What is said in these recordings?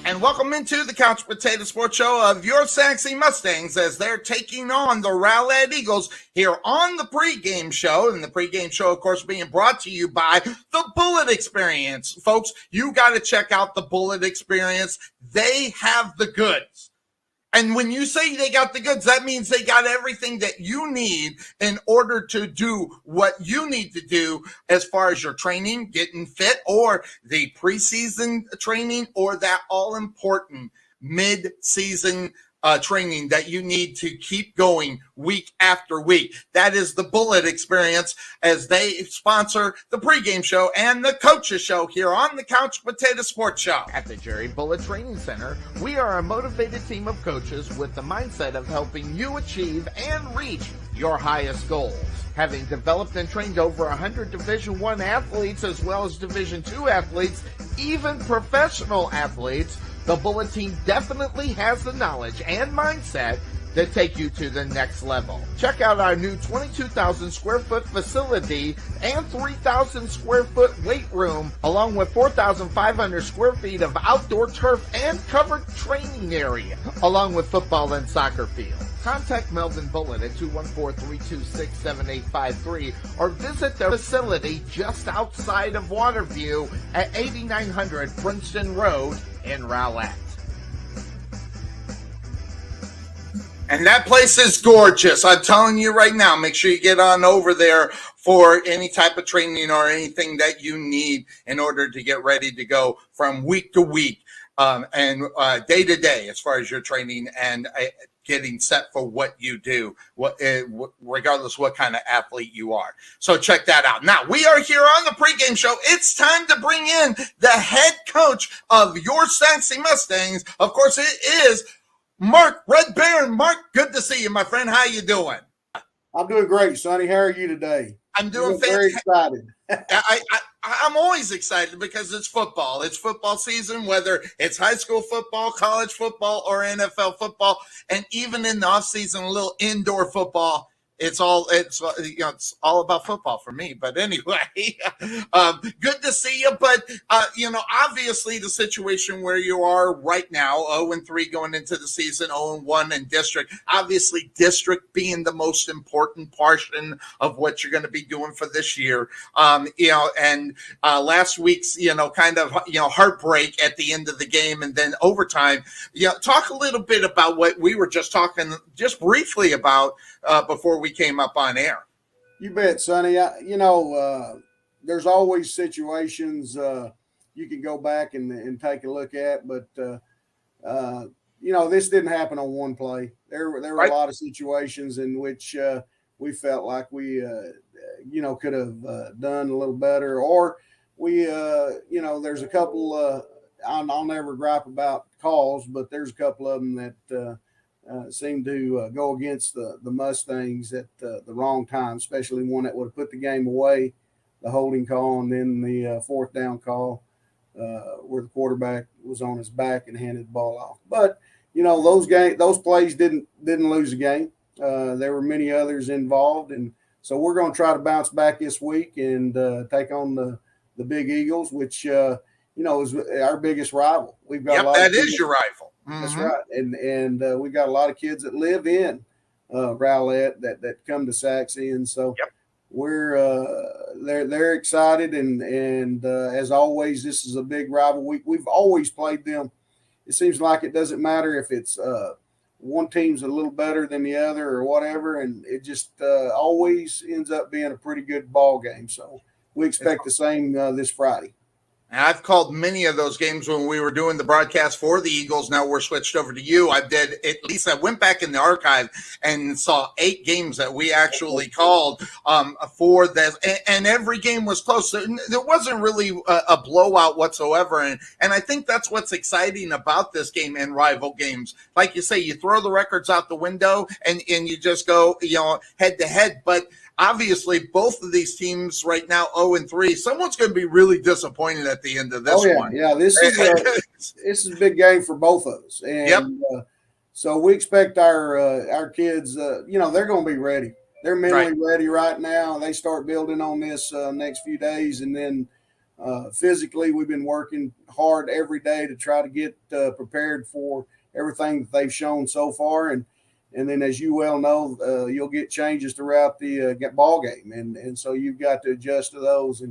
And welcome into the Couch Potato Sports Show of your Sachse Mustangs as they're taking on the Rowlett Eagles here on the Pregame Show. And the Pregame Show, of course, being brought to you by the Bullet Experience. Folks, you got to check out the Bullet Experience. They have the goods. And when you say they got the goods, that means they got everything that you need in order to do what you need to do as far as your training, getting fit, or the preseason training, or that all-important mid-season training that you need to keep going week after week. That is the Bullet Experience as they sponsor the Pregame Show and the Coaches Show here on the Couch Potato Sports Show. At the Jerry Bullet Training Center, we are a motivated team of coaches with the mindset of helping you achieve and reach your highest goals. Having developed and trained over 100 Division I athletes as well as Division II athletes, even professional athletes, the Bullet team definitely has the knowledge and mindset to take you to the next level. Check out our new 22,000 square foot facility and 3,000 square foot weight room, along with 4,500 square feet of outdoor turf and covered training area, along with football and soccer field. Contact Melvin Bullet at 214-326-7853 or visit the facility just outside of Waterview at 8900 Princeton Road in Rowlett. And that place is gorgeous. I'm telling you right now, make sure you get on over there for any type of training or anything that you need in order to get ready to go from week to week and day to day as far as your training and getting set for what you do, regardless what kind of athlete you are. So check that out. Now, we are here on the Pregame Show. It's time to bring in the head coach of your Sachse Mustangs. Of course, it is Mark Red Behrens. Mark, good to see you, my friend. How you doing? I'm doing great, Sonny. How are you today? I'm doing very excited. I'm always excited because it's football. It's football season, whether it's high school football, college football, or NFL football, and even in the off season, a little indoor football. It's all about football for me. But anyway, good to see you. But obviously the situation where you are right now, 0-3 going into the season, 0-1 in district. Obviously, district being the most important portion of what you're going to be doing for this year. Last week's heartbreak at the end of the game, and then overtime. Talk a little bit about what we were just talking just briefly about before we came up on air. You bet, Sonny. There's always situations you can go back and take a look at, but this didn't happen on one play. There were a lot of situations in which we felt like we could have done a little better, or there's a couple. I'll never gripe about calls, but there's a couple of them that seemed to go against the Mustangs at the wrong time, especially one that would have put the game away, the holding call, and then the fourth down call where the quarterback was on his back and handed the ball off. But those plays didn't lose the game. There were many others involved, and so we're going to try to bounce back this week and take on the Big Eagles, which is our biggest rival. We've got that is your rival. Mm-hmm. That's right. And we got a lot of kids that live in Rowlett that come to Sachse. And so they're excited. And as always, this is a big rival. We've always played them. It seems like it doesn't matter if it's one team's a little better than the other or whatever. And it just always ends up being a pretty good ball game. So we expect the same this Friday. And I've called many of those games when we were doing the broadcast for the Eagles. Now we're switched over to you. I went back in the archive and saw 8 games that we actually called for this. And every game was close. There wasn't really a blowout whatsoever. And I think that's what's exciting about this game and rival games. Like you say, you throw the records out the window and you just go, head to head. But obviously, both of these teams right now, 0-3. Someone's going to be really disappointed at the end of this one. Yeah, this is a big game for both of us, and so we expect our kids. They're going to be ready. They're mentally ready right now. They start building on this next few days, and then Physically, we've been working hard every day to try to get prepared for everything that they've shown so far. And then, as you well know, you'll get changes throughout the ball game. And so you've got to adjust to those.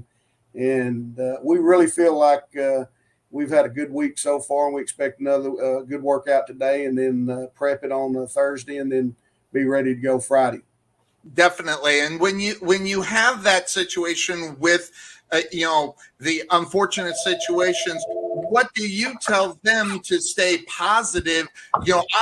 And we really feel like we've had a good week so far, and we expect another good workout today, and then prep it on Thursday, and then be ready to go Friday. Definitely. And when you have that situation with the unfortunate situations, what do you tell them to stay positive?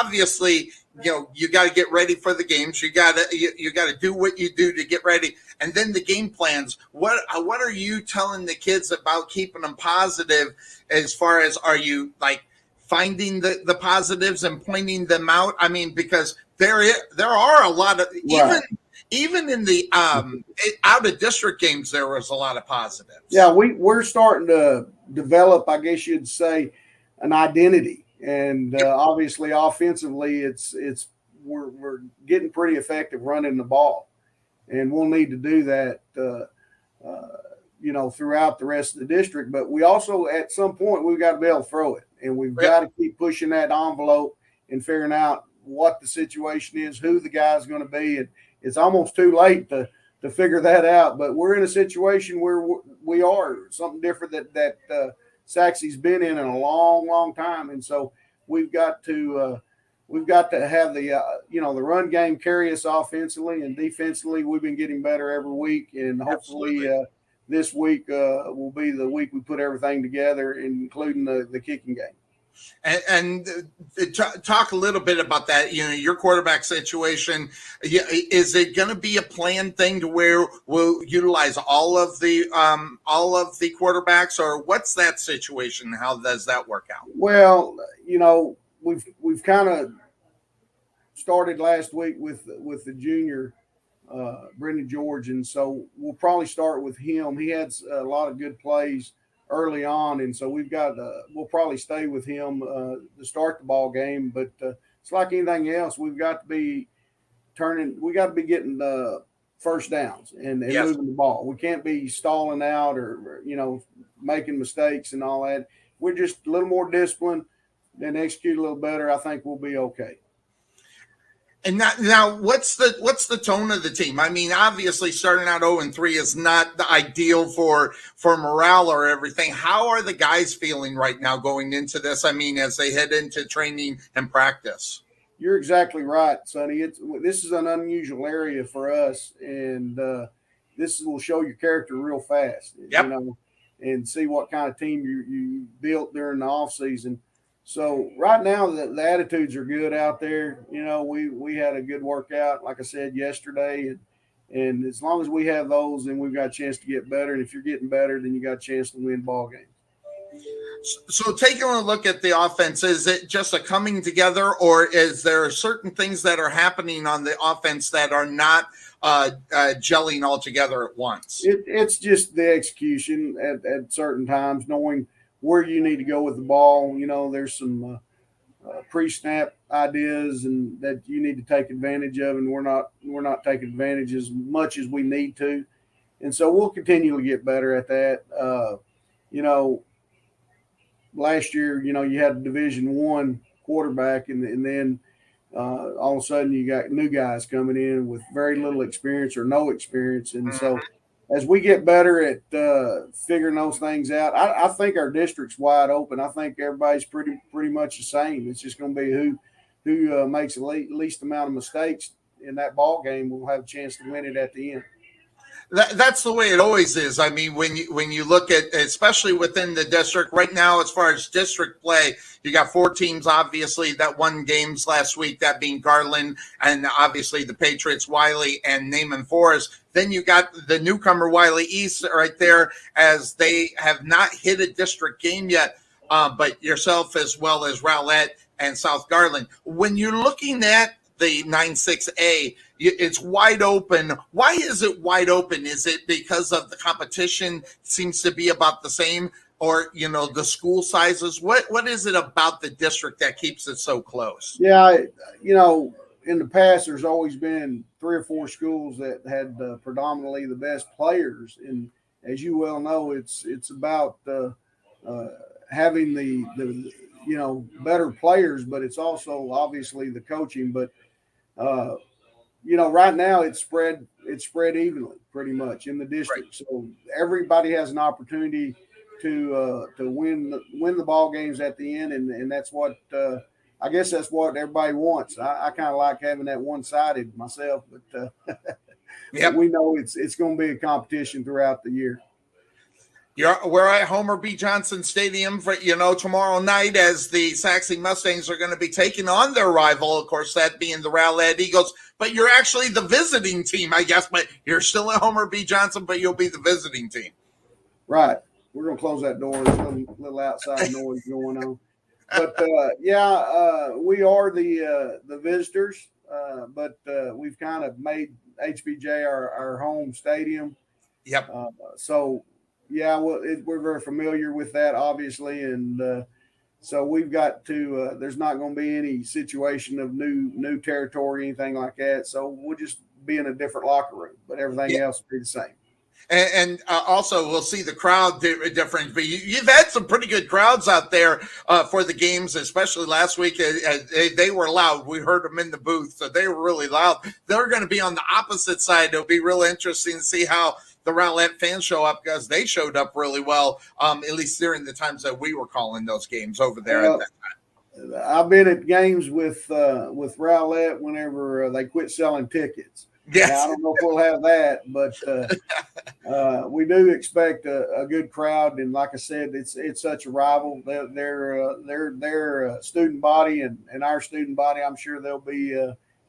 Obviously, you got to get ready for the games. You got to do what you do to get ready, and then the game plans. What are you telling the kids about keeping them positive? As far as, are you like finding the positives and pointing them out? I mean, because there are a lot of, even in the out of district games, there was a lot of positives. Yeah, we're starting to develop, I guess you'd say, an identity. And obviously, offensively, we're getting pretty effective running the ball, and we'll need to do that, throughout the rest of the district. But we also, at some point, we've got to be able to throw it, and we've got to keep pushing that envelope and figuring out what the situation is, who the guy's going to be. And it's almost too late to figure that out. But we're in a situation where we are something different that Sachse's been in a long, long time, and so we've got to have the the run game carry us offensively, and defensively we've been getting better every week, and hopefully this week will be the week we put everything together, including the kicking game. And talk a little bit about that. Your quarterback situation. Is it going to be a planned thing to where we'll utilize all of the quarterbacks, or what's that situation? How does that work out? Well, we've kind of started last week with the junior Brendan George, and so we'll probably start with him. He had a lot of good plays early on, and so we'll probably stay with him to start the ball game. But it's like anything else, we've got to be getting first downs and moving the ball. We can't be stalling out or making mistakes and all that. We're just a little more disciplined and execute a little better. I think we'll be okay. And now, what's the tone of the team? I mean, obviously, starting out 0-3 is not the ideal for morale or everything. How are the guys feeling right now going into this? I mean, as they head into training and practice. You're exactly right, Sonny. This is an unusual area for us, and this will show your character real fast. Yep. And see what kind of team you built during the off season. So right now the attitudes are good out there. We had a good workout, like I said yesterday, and as long as we have those, then we've got a chance to get better. And if you're getting better, then you got a chance to win ball games. So taking a look at the offense, is it just a coming together, or is there certain things that are happening on the offense that are not gelling all together at once? It's just the execution at certain times, knowing where you need to go with the ball. There's some pre-snap ideas and that you need to take advantage of, and we're not taking advantage as much as we need to. And so we'll continue to get better at that. Last year, you had a Division I quarterback, and then all of a sudden you got new guys coming in with very little experience or no experience. And so as we get better at figuring those things out, I think our district's wide open. I think everybody's pretty much the same. It's just going to be who makes the least amount of mistakes in that ball game will have a chance to win it at the end. That's the way it always is. I mean, when you look at, especially within the district right now, as far as district play, you got 4 teams, obviously, that won games last week, that being Garland and obviously the Patriots, Wiley, and Naaman Forest. Then you got the newcomer Wiley East right there, as they have not hit a district game yet, but yourself as well as Rowlett and South Garland. When you're looking at the 9-6A, it's wide open. Why is it wide open? Is it because of the competition seems to be about the same, or the school sizes? What is it about the district that keeps it so close? Yeah, in the past there's always been 3 or 4 schools that had predominantly the best players as you well know, it's about having the better players, but it's also obviously the coaching. But right now it's spread evenly pretty much in the district. Right. So everybody has an opportunity to win the ball games at the end, and that's what I guess that's what everybody wants. I kind of like having that one-sided myself, but yep. We know it's going to be a competition throughout the year. We're at Homer B. Johnson Stadium for tomorrow night as the Sachse Mustangs are going to be taking on their rival, of course, that being the Rowlett Eagles. But you're actually the visiting team, I guess. But you're still at Homer B. Johnson, but you'll be the visiting team. Right. We're going to close that door. There's a little outside noise going on. But, we are the visitors, but we've kind of made HBJ our home stadium. Yep. We're very familiar with that, obviously, and so we've got to. There's not going to be any situation of new territory, anything like that. So we'll just be in a different locker room, but everything else will be the same. And also, we'll see the crowd difference. But you've had some pretty good crowds out there for the games, especially last week. They were loud. We heard them in the booth, so they were really loud. They're going to be on the opposite side. It'll be real interesting to see how the Rowlett fans show up, because they showed up really well, at least during the times that we were calling those games over there at that time. I've been at games with Rowlett whenever they quit selling tickets. Yes. Now, I don't know if we'll have that, but we do expect a good crowd. And like I said, it's such a rival. Their student body and our student body, I'm sure they'll be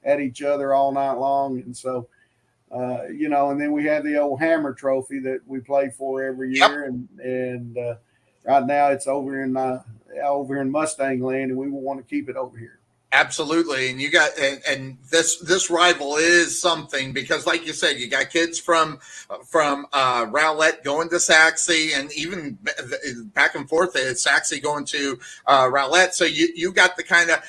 at each other all night long. And so, and then we have the old Hammer Trophy that we play for every year. Yep. And right now it's over in Mustang land, and we will want to keep it over here. Absolutely. And you got, and this rival is something, because like you said, you got kids from Rowlett going to Sachse, and even back and forth, Sachse going to Rowlett. So you got the kind of,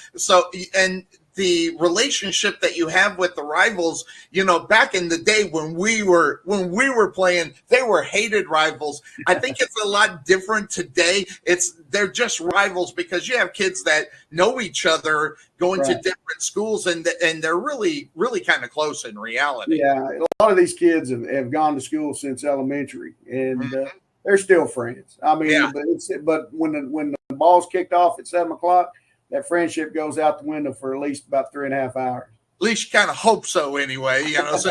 and the relationship that you have with the rivals, back in the day when we were playing, they were hated rivals. I think it's a lot different today. They're just rivals because you have kids that know each other going to different schools, and they're really, really kind of close in reality. Yeah, a lot of these kids have gone to school since elementary, and they're still friends. I mean, but when the ball's kicked off at 7:00, that friendship goes out the window for at least about 3.5 hours. At least you kind of hope so anyway, so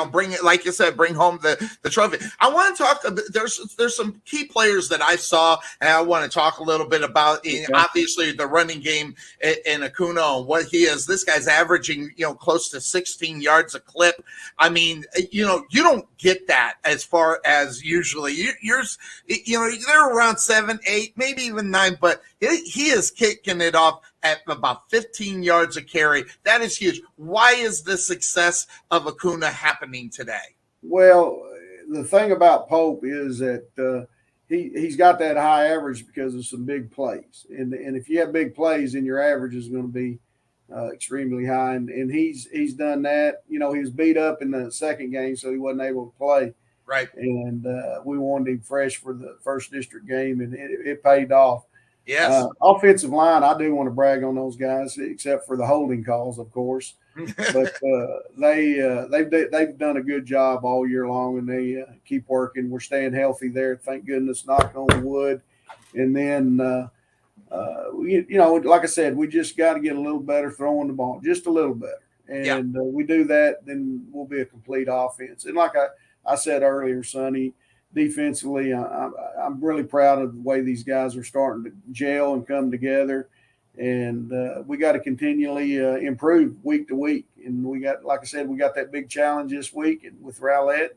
bring it, like you said, bring home the trophy. I want to talk, there's some key players that I saw, and I want to talk a little bit about, obviously the running game in Acuna and what he is. This guy's averaging, close to 16 yards a clip. I mean, you don't get that as far as usually they're around 7, 8, maybe even 9, but he is kicking it off at about 15 yards a carry. That is huge. Why is the success of Acuna happening today? Well, the thing about Pope is that he's got that high average because of some big plays. And if you have big plays, then your average is going to be extremely high. And he's done that. He was beat up in the second game, so he wasn't able to play. Right. And we wanted him fresh for the first district game, and it paid off. Yes. Offensive line, I do want to brag on those guys, except for the holding calls, of course. But they've done a good job all year long, and they keep working. We're staying healthy there, thank goodness. Knock on wood. And then, like I said, we just got to get a little better throwing the ball, just a little better. And we do that, then we'll be a complete offense. And like I said earlier, Sonny, defensively, I'm really proud of the way these guys are starting to gel and come together, and we got to continually improve week to week. And we got, like I said, we got that big challenge this week with Rowlett,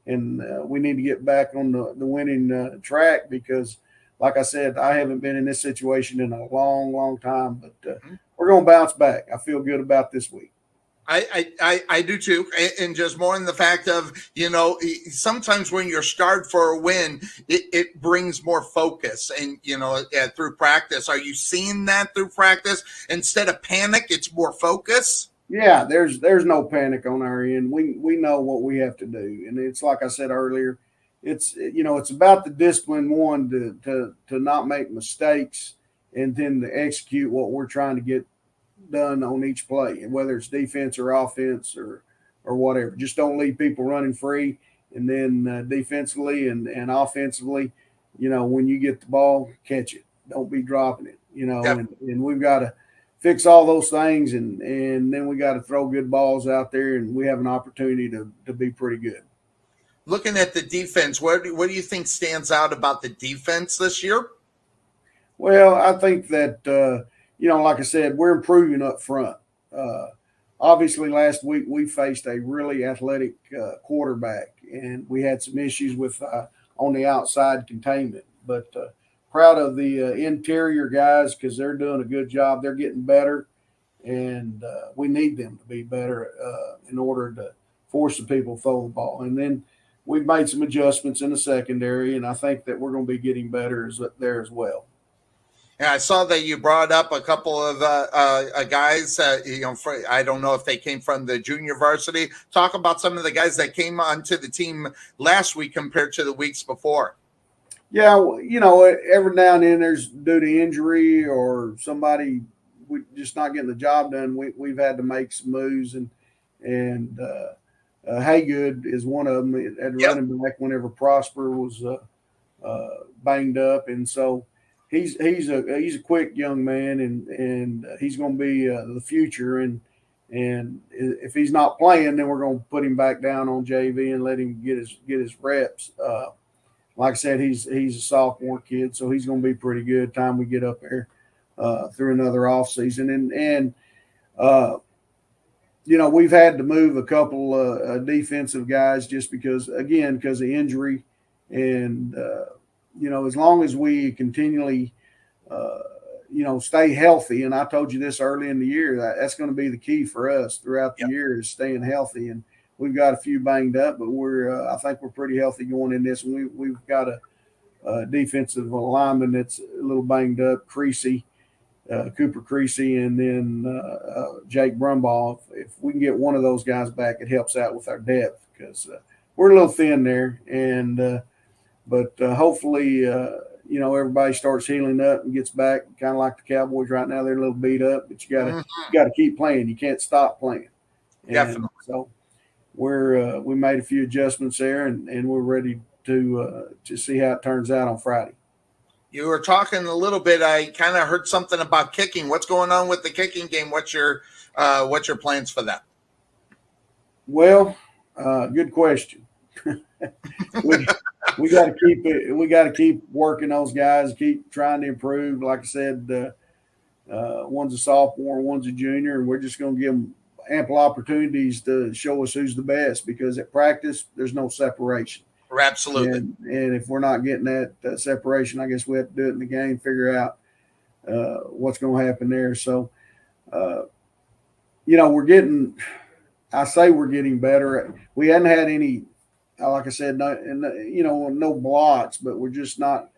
and we need to get back on the winning track, because, like I said, I haven't been in this situation in a long, long time, but we're going to bounce back. I feel good about this week. I do too, and just more in the fact of, sometimes when you're scarred for a win, it brings more focus, and through practice. Are you seeing that through practice? Instead of panic, it's more focus. Yeah, there's no panic on our end. We know what we have to do, and it's like I said earlier, it's about the discipline, one, to not make mistakes, and then to execute what we're trying to get done on each play, and whether it's defense or offense or whatever. Just don't leave people running free. And then defensively and offensively, when you get the ball, catch it. Don't be dropping it, and we've got to fix all those things, and then we got to throw good balls out there, and we have an opportunity to be pretty good. Looking at the defense, what do you think stands out about the defense this year? Well, I think that, like I said, we're improving up front. Obviously, last week we faced a really athletic quarterback, and we had some issues with on the outside containment. But proud of the interior guys because they're doing a good job. They're getting better, and we need them to be better in order to force the people to throw the ball. And then we've made some adjustments in the secondary, and I think that we're going to be getting better there as well. And I saw that you brought up a couple of guys, I don't know if they came from the junior varsity. Talk about some of the guys that came onto the team last week compared to the weeks before. Yeah, every now and then there's due to injury or somebody we just not getting the job done. We've had to make some moves, and Haygood is one of them at running back whenever Prosper was banged up, and so he's a quick young man, and he's going to be the future. And if he's not playing, then we're going to put him back down on JV and let him get his reps. Like I said, he's a sophomore kid, so he's going to be pretty good time we get up there through another off season. And we've had to move a couple defensive guys just because of injury. And, as long as we continually, stay healthy, and I told you this early in the year, that's going to be the key for us throughout the year is staying healthy. And we've got a few banged up, but I think we're pretty healthy going in this. And we've got a defensive lineman that's a little banged up, Cooper Creasy, and then Jake Brumbaugh. If we can get one of those guys back, it helps out with our depth because we're a little thin there. And but hopefully, everybody starts healing up and gets back. Kind of like the Cowboys right now, they're a little beat up, but you got to keep playing. You can't stop playing. And definitely. So we made a few adjustments there, and we're ready to see how it turns out on Friday. You were talking a little bit. I kind of heard something about kicking. What's going on with the kicking game? What's your plans for that? Well, good question. we got to keep it. We got to keep working those guys. Keep trying to improve. Like I said, one's a sophomore, one's a junior, and we're just going to give them ample opportunities to show us who's the best because at practice there's no separation. Absolutely. And if we're not getting that separation, I guess we have to do it in the game, figure out what's going to happen there. So, we're getting better. We hadn't had any, like I said, no blots, but we're just not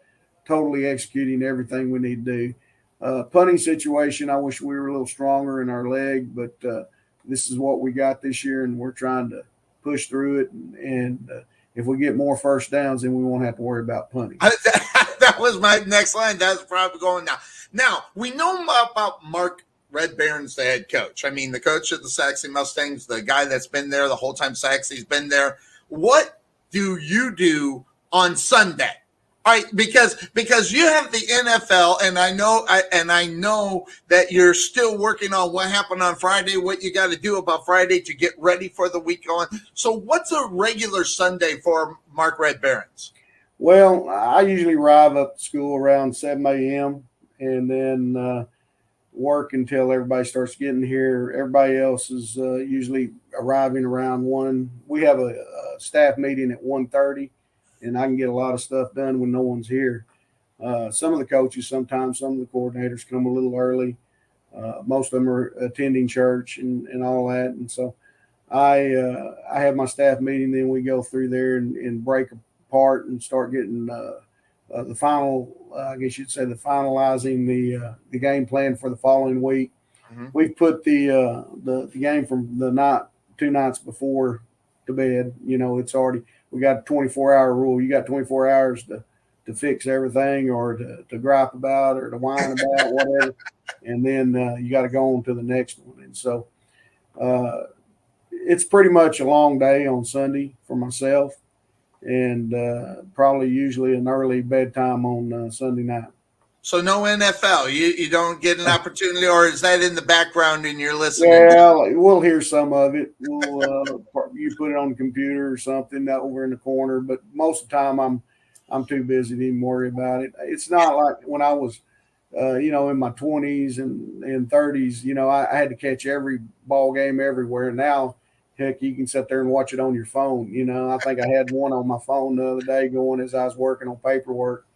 totally executing everything we need to do. Punting situation, I wish we were a little stronger in our leg, but this is what we got this year, and we're trying to push through it. And if we get more first downs, then we won't have to worry about punting. That was my next line. That's probably going now. Now, we know about Mark Red Behrens, the head coach. I mean, the coach of the Sachse Mustangs, the guy that's been there the whole time Sachse's been there. What do you do on Sunday? All right, because you have the NFL, and I know that you're still working on what happened on Friday, what you got to do about Friday to get ready for the week on. So what's a regular Sunday for Mark Red Behrens? Well, I usually arrive up to school around 7 a.m. and then work until everybody starts getting here. Everybody else is usually arriving around 1. We have a staff meeting at 1:30. And I can get a lot of stuff done when no one's here. Some of the coaches, sometimes some of the coordinators come a little early. Most of them are attending church and all that. And so I have my staff meeting, then we go through there and break apart and start getting the final, I guess you'd say the finalizing the game plan for the following week. Mm-hmm. We've put the game from the night 2 nights before to bed. It's already – we got a 24-hour rule. You got 24 hours to fix everything, or to gripe about, or to whine about, whatever. And then you got to go on to the next one. And so it's pretty much a long day on Sunday for myself, and probably usually an early bedtime on Sunday night. So no NFL. You don't get an opportunity, or is that in the background and you're listening? Well, we'll hear some of it. We'll you put it on the computer or something over in the corner, but most of the time I'm too busy to even worry about it. It's not like when I was in my 20s and 30s, I had to catch every ball game everywhere. Now, heck, you can sit there and watch it on your phone. I think I had one on my phone the other day going as I was working on paperwork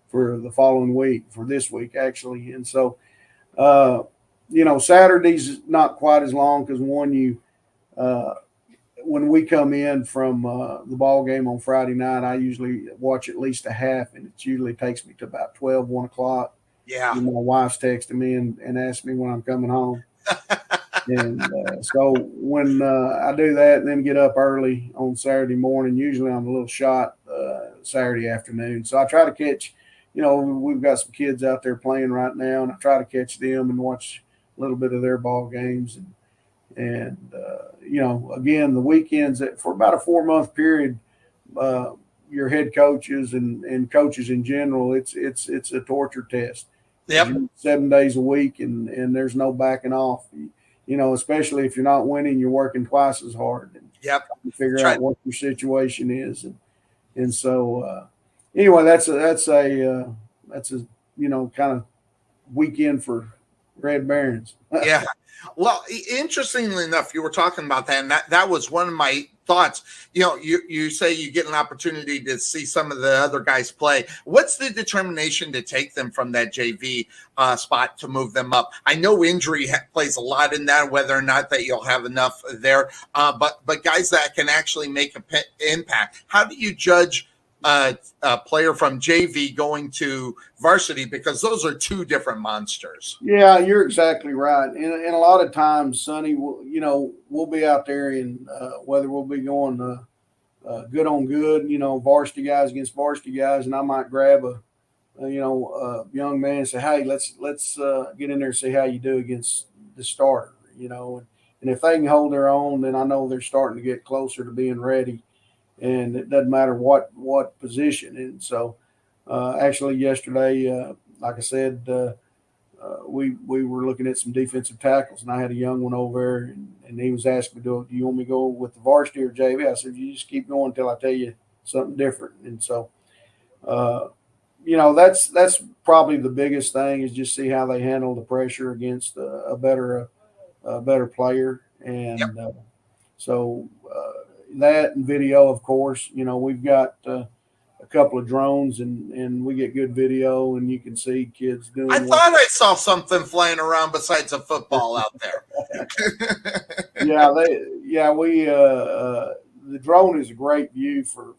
for the following week, for this week, actually. And so, Saturday's not quite as long because when we come in from the ball game on Friday night, I usually watch at least a half, and it usually takes me to about 12, 1 o'clock. Yeah. My wife's texting me and asking me when I'm coming home. And so when I do that and then get up early on Saturday morning, usually I'm a little shot Saturday afternoon. So I try to catch, we've got some kids out there playing right now, and I try to catch them and watch a little bit of their ball games. And again, the weekends for about a 4-month period, your head coaches and coaches in general, it's a torture test. Yep. 7 days a week, and there's no backing off. Especially if you're not winning, you're working twice as hard. And yep. Figure out what your situation is, and so anyway, that's a kind of weekend for Red Behrens. Yeah. Well, interestingly enough, you were talking about that, and that was one of my thoughts. You say you get an opportunity to see some of the other guys play. What's the determination to take them from that JV spot to move them up? I know injury plays a lot in that, whether or not that you'll have enough there, but guys that can actually make an impact. How do you judge a player from JV going to varsity, because those are two different monsters? Yeah, you're exactly right. And a lot of times, Sonny, we'll be out there, and whether we'll be going good on good, varsity guys against varsity guys, and I might grab a young man and say, hey, let's get in there and see how you do against the starter, and if they can hold their own, then I know they're starting to get closer to being ready. And it doesn't matter what position. And so actually yesterday, like I said, we were looking at some defensive tackles, and I had a young one over there, and he was asking me, do you want me to go with the varsity or JV? I said, you just keep going until I tell you something different. And so, that's probably the biggest thing, is just see how they handle the pressure against a better player. And yep. That and video, of course. We've got a couple of drones, and we get good video, and you can see kids doing. I thought I saw something flying around besides a football out there. The drone is a great view for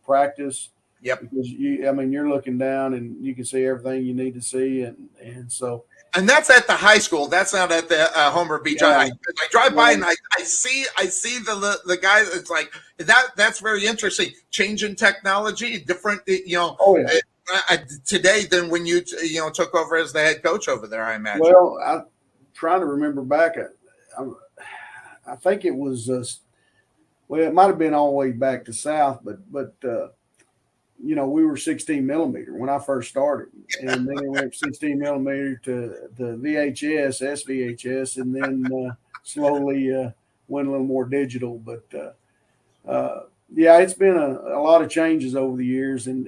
practice. Yep. Because you're looking down and you can see everything you need to see, and so. And that's at the high school. That's not at the Homer Beach. Yeah. I drive by and I see the guys. It's like that's very interesting. Changing technology, different. Oh, yeah. Today than when you took over as the head coach over there, I imagine. Well, I'm trying to remember back. I think it was. It might have been all the way back to South, but. We were 16 millimeter when I first started, and then we went 16 millimeter to the VHS, SVHS, and then slowly went a little more digital. But it's been a lot of changes over the years, and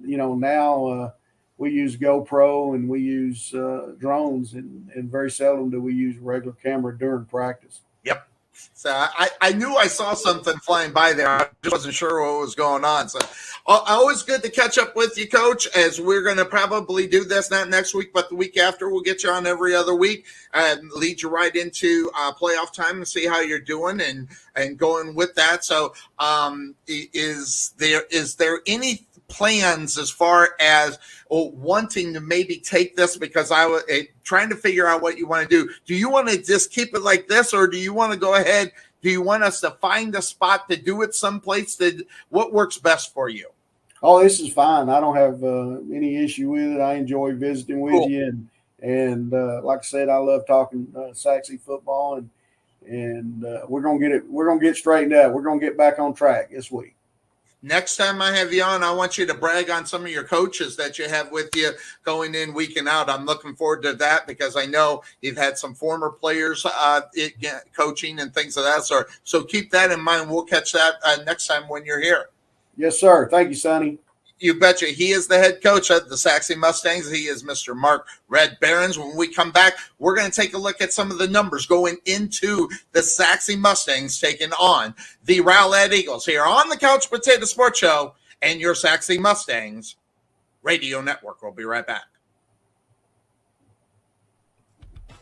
now we use GoPro and we use drones, and very seldom do we use regular camera during practice. Yep. So I knew I saw something flying by there. I just wasn't sure what was going on. So always good to catch up with you, Coach, as we're going to probably do this not next week, but the week after. We'll get you on every other week and lead you right into playoff time and see how you're doing and going with that. So is there any plans as far as wanting to maybe take this, because I was trying to figure out what you want to do. Do you want to just keep it like this, or do you want to go ahead, Do you want us to find a spot to do it someplace? What works best for you? Oh, this is fine. I don't have any issue with it. I enjoy visiting with you, and like I said, I love talking Sachse football, and we're gonna get it. We're gonna get straightened out. We're gonna get back on track this week. Next time I have you on, I want you to brag on some of your coaches that you have with you going in week and out. I'm looking forward to that because I know you've had some former players coaching and things of that sort. So keep that in mind. We'll catch that next time when you're here. Yes, sir. Thank you, Sonny. You betcha. He is the head coach of the Sachse Mustangs. He is Mr. Mark Red Behrens. When we come back, we're going to take a look at some of the numbers going into the Sachse Mustangs taking on the Rowlett Eagles here on the Couch Potato Sports Show and your Sachse Mustangs Radio Network. We'll be right back.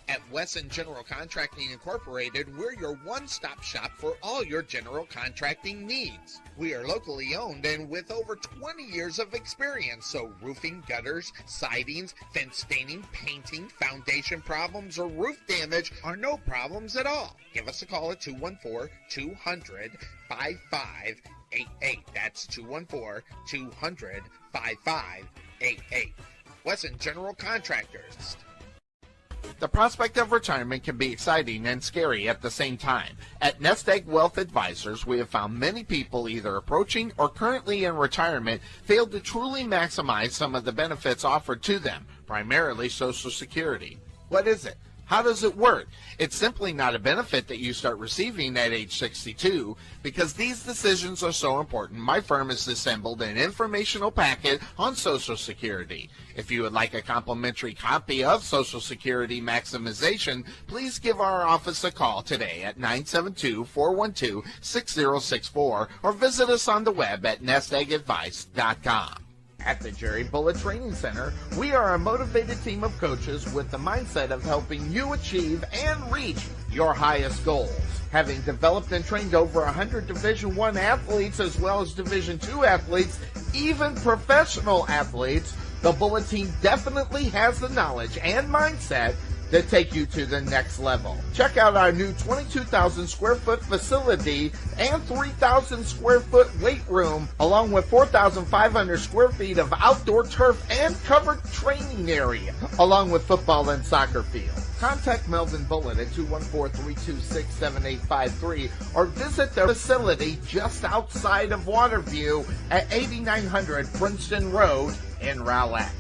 At Wesson General Contracting Incorporated, we're your one-stop shop for all your general contracting needs. We are locally owned and with over 20 years of experience, so roofing, gutters, sidings, fence staining, painting, foundation problems, or roof damage are no problems at all. Give us a call at 214-200-5588. That's 214-200-5588. Wesson General Contractors. The prospect of retirement can be exciting and scary at the same time. At Nest Egg Wealth Advisors, we have found many people either approaching or currently in retirement fail to truly maximize some of the benefits offered to them, primarily Social Security. What is it? How does it work? It's simply not a benefit that you start receiving at age 62. Because these decisions are so important, my firm has assembled an informational packet on Social Security. If you would like a complimentary copy of Social Security Maximization, please give our office a call today at 972-412-6064 or visit us on the web at nesteggadvice.com. At the Jerry Bullet Training Center, we are a motivated team of coaches with the mindset of helping you achieve and reach your highest goals. Having developed and trained over 100 Division I athletes as well as Division II athletes, even professional athletes, the Bullet team definitely has the knowledge and mindset to take you to the next level. Check out our new 22,000 square foot facility and 3,000 square foot weight room, along with 4,500 square feet of outdoor turf and covered training area, along with football and soccer field. Contact Melvin Bullitt at 214-326-7853 or visit their facility just outside of Waterview at 8900 Princeton Road in Rowlett.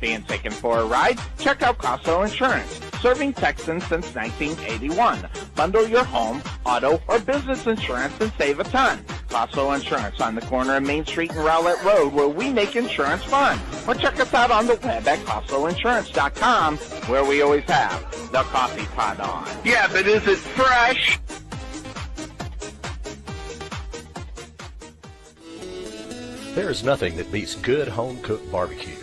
Being taken for a ride? Check out Casso Insurance, serving Texans since 1981. Bundle your home, auto, or business insurance and save a ton. Casso Insurance on the corner of Main Street and Rowlett Road, where we make insurance fun. Or check us out on the web at CassoInsurance.com, where we always have the coffee pot on. Yeah, but is it fresh? There is nothing that beats good home-cooked barbecue.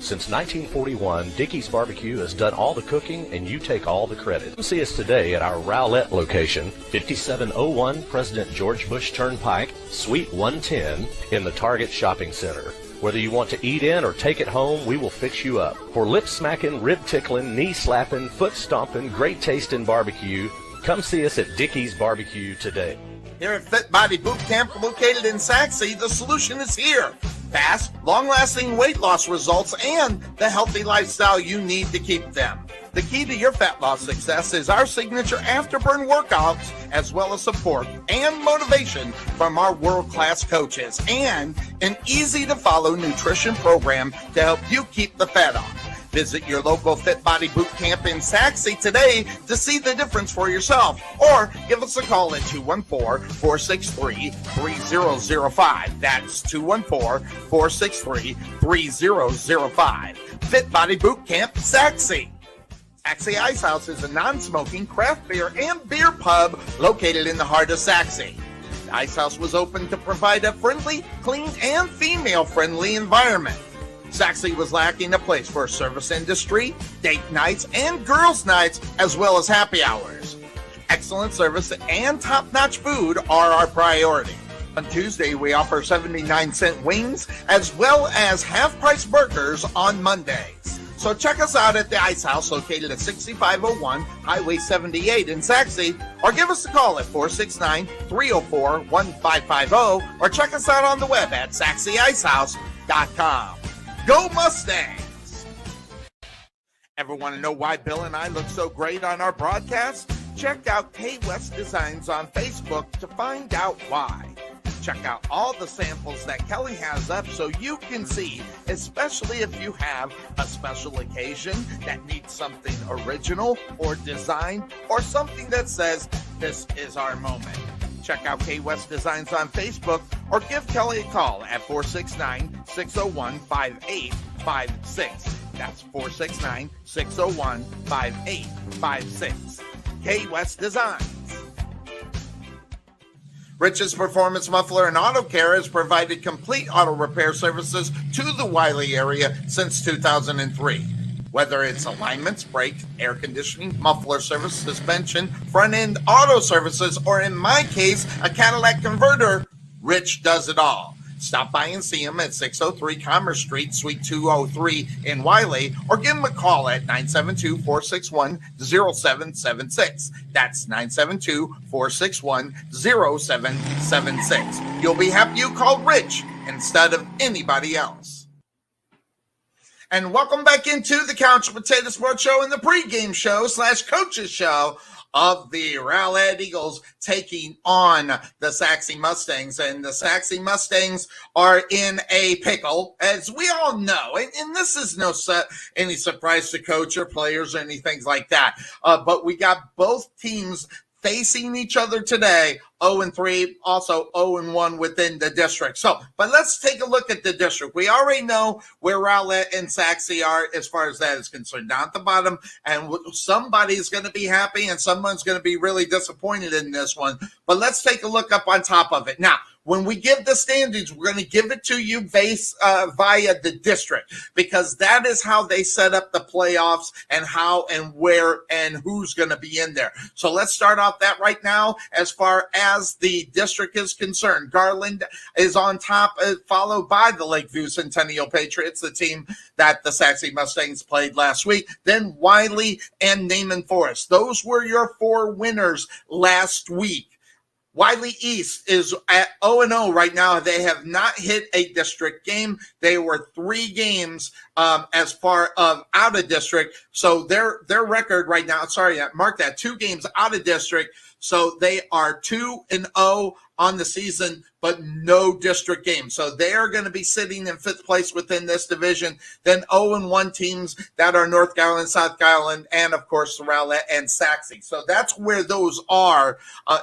Since 1941, Dickey's Barbecue has done all the cooking and you take all the credit. Come see us today at our Rowlett location, 5701 President George Bush Turnpike, Suite 110 in the Target Shopping Center. Whether you want to eat in or take it home, we will fix you up. For lip-smacking, rib-tickling, knee-slapping, foot-stomping, great-tasting barbecue, come see us at Dickey's Barbecue today. Here at Fit Body Boot Camp, located in Sachse, the solution is here. Fast, long-lasting weight loss results and the healthy lifestyle you need to keep them. The key to your fat loss success is our signature afterburn workouts, as well as support and motivation from our world-class coaches, and an easy-to-follow nutrition program to help you keep the fat off. Visit your local Fit Body Boot Camp in Sachse today to see the difference for yourself, or give us a call at 214-463-3005. That's 214-463-3005. Fit Body Boot Camp, Sachse. Sachse Ice House is a non-smoking craft beer and beer pub located in the heart of Sachse. The Ice House was opened to provide a friendly, clean, and female-friendly environment. Sachse was lacking a place for service industry, date nights, and girls' nights, as well as happy hours. Excellent service and top-notch food are our priority. On Tuesday, we offer 79-cent wings, as well as half-price burgers on Mondays. So check us out at the Ice House located at 6501 Highway 78 in Sachse, or give us a call at 469-304-1550, or check us out on the web at SachseIcehouse.com. Go Mustangs! Ever want to know why Bill and I look so great on our broadcast? Check out K-West Designs on Facebook to find out why. Check out all the samples that Kelly has up so you can see, especially if you have a special occasion that needs something original or design or something that says, this is our moment. Check out K-West Designs on Facebook or give Kelly a call at 469-601-5856. That's 469-601-5856. K-West Designs. Rich's Performance Muffler and Auto Care has provided complete auto repair services to the Wiley area since 2003. Whether it's alignments, brakes, air conditioning, muffler service, suspension, front-end auto services, or in my case, a Cadillac converter, Rich does it all. Stop by and see him at 603 Commerce Street, Suite 203 in Wiley, or give him a call at 972-461-0776. That's 972-461-0776. You'll be happy you called Rich instead of anybody else. And welcome back into the Couch Potato Sports Show and the pregame show / coaches show of the Rowlett Eagles taking on the Sachse Mustangs. And the Sachse Mustangs are in a pickle, as we all know. And this is any surprise to coach or players or anything like that. But we got both teams facing each other today, 0-3, also 0-1 within the district. But let's take a look at the district. We already know where Rowlett and Sachse are as far as that is concerned, down at the bottom, and somebody's going to be happy and someone's going to be really disappointed in this one. But let's take a look up on top of it. Now, when we give the standings, we're going to give it to you via the district, because that is how they set up the playoffs and how and where and who's going to be in there. So let's start off that right now. As far as the district is concerned, Garland is on top, followed by the Lakeview Centennial Patriots, the team that the Sachse Mustangs played last week. Then Wiley and Naaman Forest. Those were your four winners last week. Wiley East is at 0-0 right now. They have not hit a district game. They were 3 games as far of out of district. So their record right now, mark that, 2 games out of district. So they are 2-0 on the season, but no district game. So they are going to be sitting in 5th place within this division. Then 0-1 teams that are North Garland, South Garland, and of course Rowlett and Sachse. So that's where those are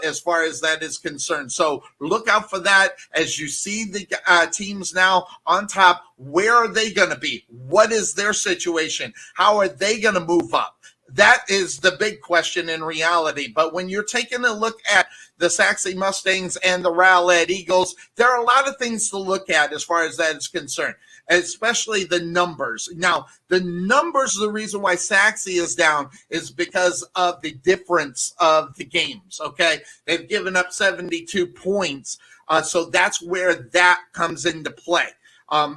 as far as that is concerned. So look out for that as you see the teams now on top. Where are they going to be? What is their situation? How are they going to move up? That is the big question in reality. But when you're taking a look at the Sachse Mustangs and the Rowlett Eagles, there are a lot of things to look at as far as that is concerned, especially the numbers. Now, the numbers, the reason why Sachse is down is because of the difference of the games, okay? They've given up 72 points, so that's where that comes into play.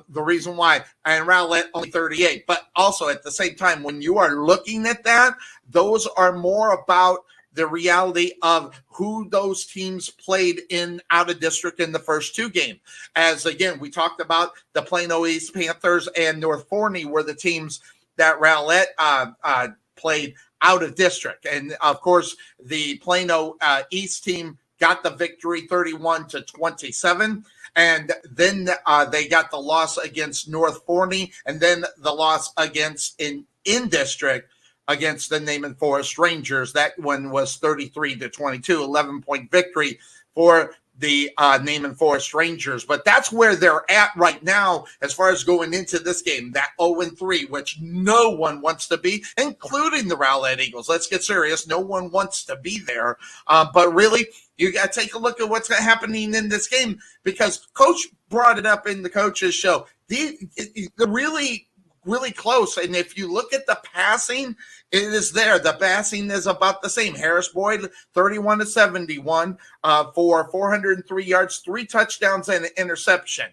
The reason why, and Rowlett only 38, but also at the same time, when you are looking at that, those are more about the reality of who those teams played in out of district in the first 2 games. As again, we talked about the Plano East Panthers and North Forney were the teams that Rowlett played out of district. And of course, the Plano East team got the victory 31-27. And then they got the loss against North Forney, and then the loss against in district against the Naaman Forest Rangers. That one was 33-22, 11-point victory for the Naaman Forest Rangers. But that's where they're at right now as far as going into this game, that 0-3, which no one wants to be, including the Rowlett Eagles. Let's get serious. No one wants to be there. But really, you got to take a look at what's happening in this game, because Coach brought it up in the coach's show. They're really, really close. And if you look at the passing, it is there. The passing is about the same. Harris Boyd, 31-71 for 403 yards, 3 touchdowns and an interception.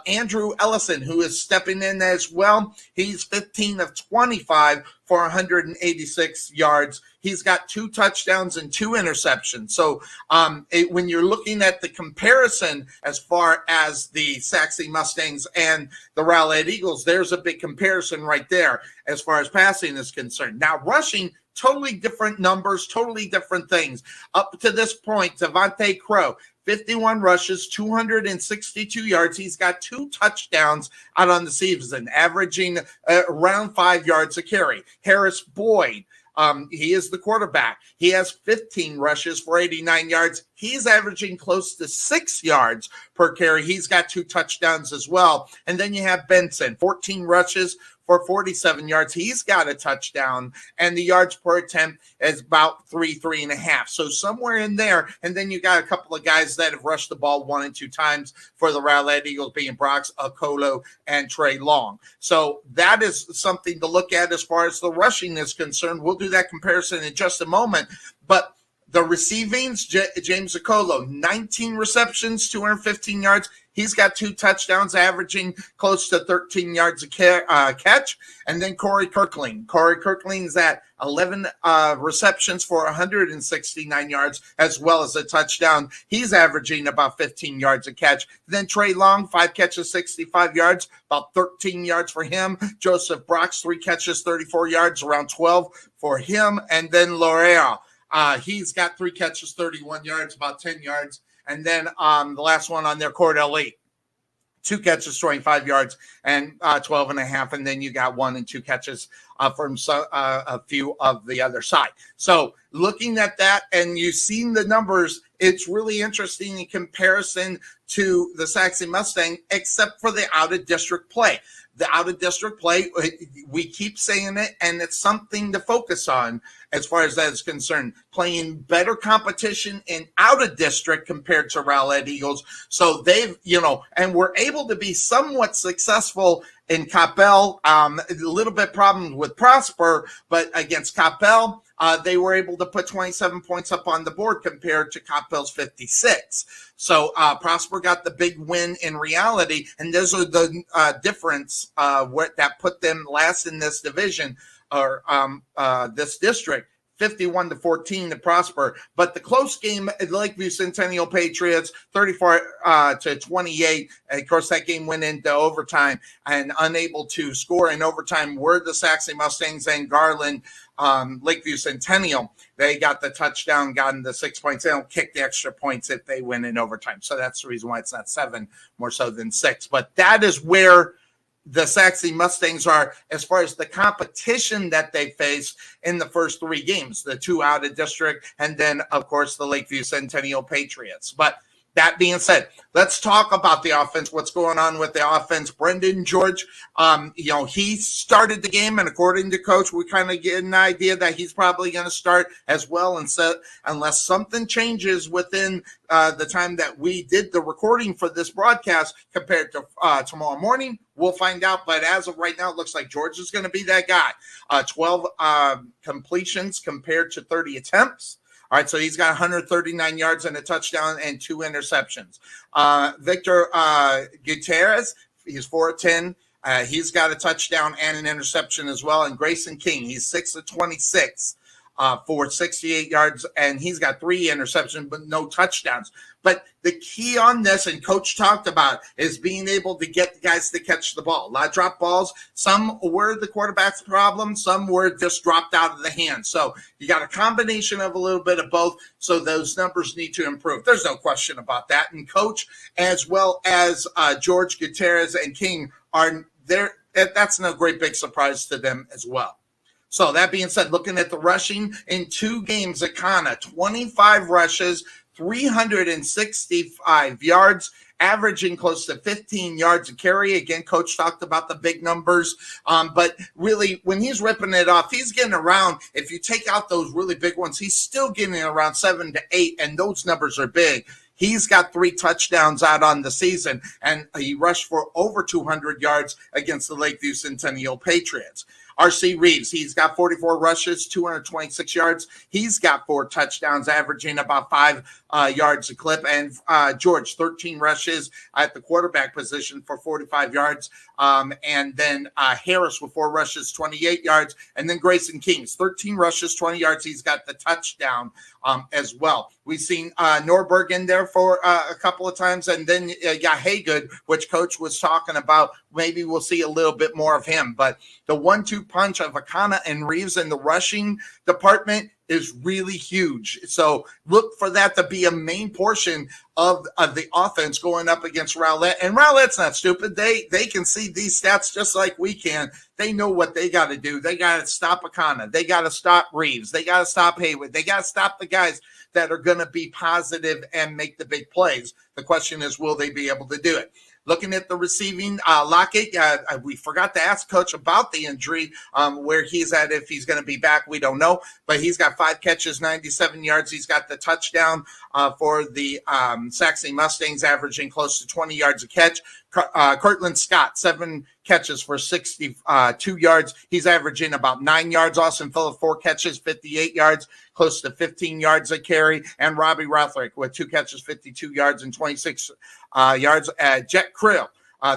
Andrew Ellison, who is stepping in as well, he's 15 of 25 for 186 yards. He's got 2 touchdowns and 2 interceptions. So when you're looking at the comparison as far as the Sachse Mustangs and the Rowlett Eagles, there's a big comparison right there as far as passing is concerned. Now, rushing, totally different numbers, totally different things. Up to this point, Devontae Crow, 51 rushes, 262 yards. He's got 2 touchdowns out on the season, averaging around 5 yards a carry. Harris Boyd, he is the quarterback. He has 15 rushes for 89 yards. He's averaging close to 6 yards per carry. He's got 2 touchdowns as well. And then you have Benson, 14 rushes for 47 yards. He's got a touchdown, and the yards per attempt is about 3.5. So somewhere in there. And then you got a couple of guys that have rushed the ball 1 and 2 times for the Rowlett Eagles, being Brox, Okolo, and Trey Long. So that is something to look at as far as the rushing is concerned. We'll do that comparison in just a moment. But the receivings, James Okolo, 19 receptions, 215 yards. He's got 2 touchdowns, averaging close to 13 yards a catch. And then Corey Kirkling. Corey Kirkling's at 11 receptions for 169 yards, as well as a touchdown. He's averaging about 15 yards a catch. Then Trey Long, 5 catches, 65 yards, about 13 yards for him. Joseph Brox, 3 catches, 34 yards, around 12 for him. And then L'Oreal, he's got 3 catches, 31 yards, about 10 yards. And then the last one on there, Cordell Lee, 2 catches, 25 yards, and 12.5. And then you got 1 and 2 catches from a few of the other side. So looking at that, and you've seen the numbers, it's really interesting in comparison to the Sachse Mustang, except for the out-of-district play. The out-of-district play, we keep saying it, and it's something to focus on as far as that is concerned. Playing better competition in out-of-district compared to Rowlett Eagles. So they've, and we're able to be somewhat successful in Coppell. A little bit problem with Prosper, but against Coppell, they were able to put 27 points up on the board compared to Coppell's 56. So Prosper got the big win in reality, and those are the difference that put them last in this division or this district. 51-14 to Prosper, but the close game at Lakeview Centennial Patriots 34-28. Of course, that game went into overtime, and unable to score in overtime were the Sachse Mustangs and Garland. Lakeview Centennial, they got the touchdown, gotten the 6 points. They don't kick the extra points if they win in overtime, so that's the reason why it's not 7 more so than 6. But that is where the Sachse Mustangs are as far as the competition that they face in the first 3 games, the 2 out of district, and then, of course, the Lakeview Centennial Patriots. But that being said, let's talk about the offense, what's going on with the offense. Brendan George, he started the game, and according to Coach, we kind of get an idea that he's probably going to start as well, and unless something changes within the time that we did the recording for this broadcast compared to tomorrow morning, we'll find out. But as of right now, it looks like George is going to be that guy. 12 completions compared to 30 attempts. All right, so he's got 139 yards and a touchdown and 2 interceptions. Victor Gutierrez, he's 4-10. He's got a touchdown and an interception as well. And Grayson King, he's 6-26 for 68 yards, and he's got 3 interceptions but no touchdowns. But the key on this, and Coach talked about, is being able to get the guys to catch the ball. A lot of drop balls. Some were the quarterback's problem. Some were just dropped out of the hand. So you got a combination of a little bit of both. So those numbers need to improve. There's no question about that. And Coach, as well as George Gutierrez and King, are there. That's no great big surprise to them as well. So that being said, looking at the rushing in 2 games, Akana, 25 rushes, 365 yards, averaging close to 15 yards a carry. Again, Coach talked about the big numbers, but really when he's ripping it off, he's getting around, if you take out those really big ones, he's still getting around 7 to 8, and those numbers are big. He's got 3 touchdowns out on the season, and he rushed for over 200 yards against the Lakeview Centennial Patriots. R.C. Reeves, he's got 44 rushes, 226 yards. He's got 4 touchdowns, averaging about 5 yards a clip. And George, 13 rushes at the quarterback position for 45 yards. And then Harris with 4 rushes, 28 yards. And then Grayson Kings, 13 rushes, 20 yards. He's got the touchdown as well. We've seen Norberg in there for a couple of times. And then Haygood, which Coach was talking about. Maybe we'll see a little bit more of him. But the 1-2 punch of Akana and Reeves in the rushing department is really huge. So look for that to be a main portion of the offense going up against Rowlett. And Rowlett's not stupid. They can see these stats just like we can. They know what they got to do. They got to stop Akana. They got to stop Reeves. They got to stop Haywood. They got to stop the guys that are going to be positive and make the big plays. The question is, will they be able to do it? Looking at the receiving, Lockett, we forgot to ask Coach about the injury, where he's at. If he's going to be back, we don't know. But he's got 5 catches, 97 yards. He's got the touchdown for the Sachse Mustangs, averaging close to 20 yards a catch. Cortland Scott, 7 catches for 62 yards. He's averaging about 9 yards. Austin Phillip, 4 catches, 58 yards, close to 15 yards a carry. And Robbie Rothrick with 2 catches, 52 yards and 26 yards. Jet Krill,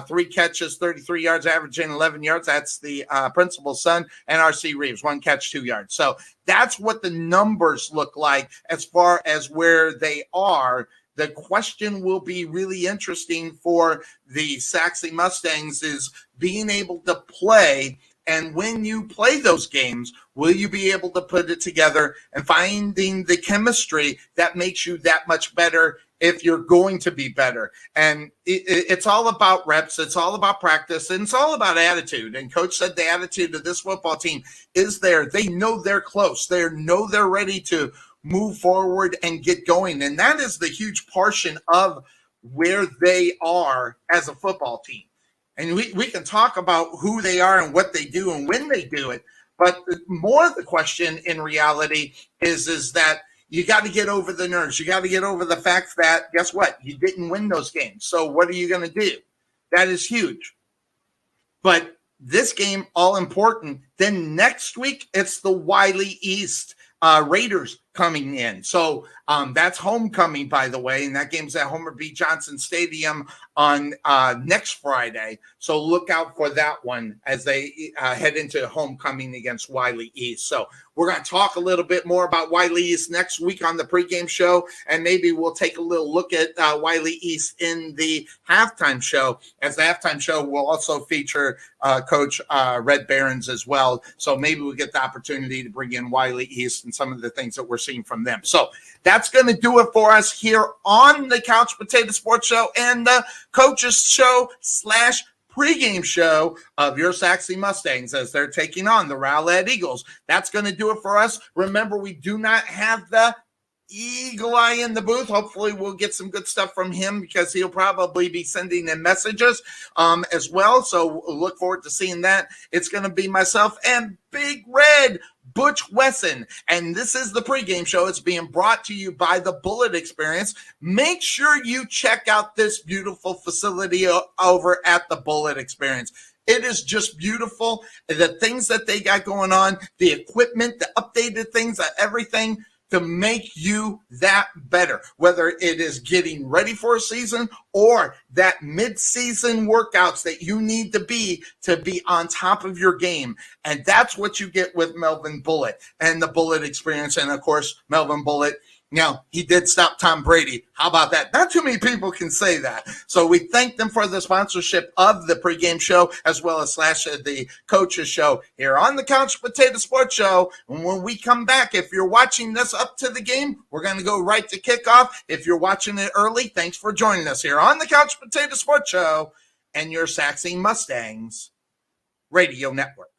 3 catches, 33 yards, averaging 11 yards. That's the principal's son. And R.C. Reeves, 1 catch, 2 yards. So that's what the numbers look like as far as where they are. The question will be really interesting for the Sachse Mustangs is being able to play. And when you play those games, will you be able to put it together and finding the chemistry that makes you that much better if you're going to be better? And it's all about reps. It's all about practice. And it's all about attitude. And Coach said the attitude of this football team is there. They know they're close. They know they're ready to move forward and get going. And that is the huge portion of where they are as a football team. And we can talk about who they are and what they do and when they do it. But more the question in reality is that you got to get over the nerves. You got to get over the fact that, guess what? You didn't win those games. So what are you going to do? That is huge. But this game, all important. Then next week, it's the Wiley East Raiders coming in. So that's homecoming, by the way, and that game's at Homer B. Johnson Stadium on next Friday. So look out for that one as they head into homecoming against Wiley East. So we're going to talk a little bit more about Wiley East next week on the pregame show, and maybe we'll take a little look at Wiley East in the halftime show, as the halftime show will also feature Coach Red Behrens as well. So maybe we'll get the opportunity to bring in Wiley East and some of the things that we're seeing from them. So that's going to do it for us here on the Couch Potato Sports Show and the Coaches Show / pregame show of your Sachse Mustangs as they're taking on the Rowlett Eagles. That's going to do it for us. Remember, we do not have the Eagle Eye in the booth. Hopefully we'll get some good stuff from him because he'll probably be sending in messages as well. So we'll look forward to seeing that. It's going to be myself and Big Red Butch Wesson, and this is the pregame show. It's being brought to you by the Bullet Experience. Make sure you check out this beautiful facility over at the Bullet Experience. It is just beautiful. The things that they got going on, the equipment, the updated things, everything to make you that better, whether it is getting ready for a season or that mid-season workouts that you need to be on top of your game. And that's what you get with Melvin Bullitt and the Bullet Experience. And of course, Melvin Bullitt, now, he did stop Tom Brady. How about that? Not too many people can say that. So we thank them for the sponsorship of the pregame show as well as the coaches show here on the Couch Potato Sports Show. And when we come back, if you're watching this up to the game, we're going to go right to kickoff. If you're watching it early, thanks for joining us here on the Couch Potato Sports Show and your Sachse Mustangs Radio Network.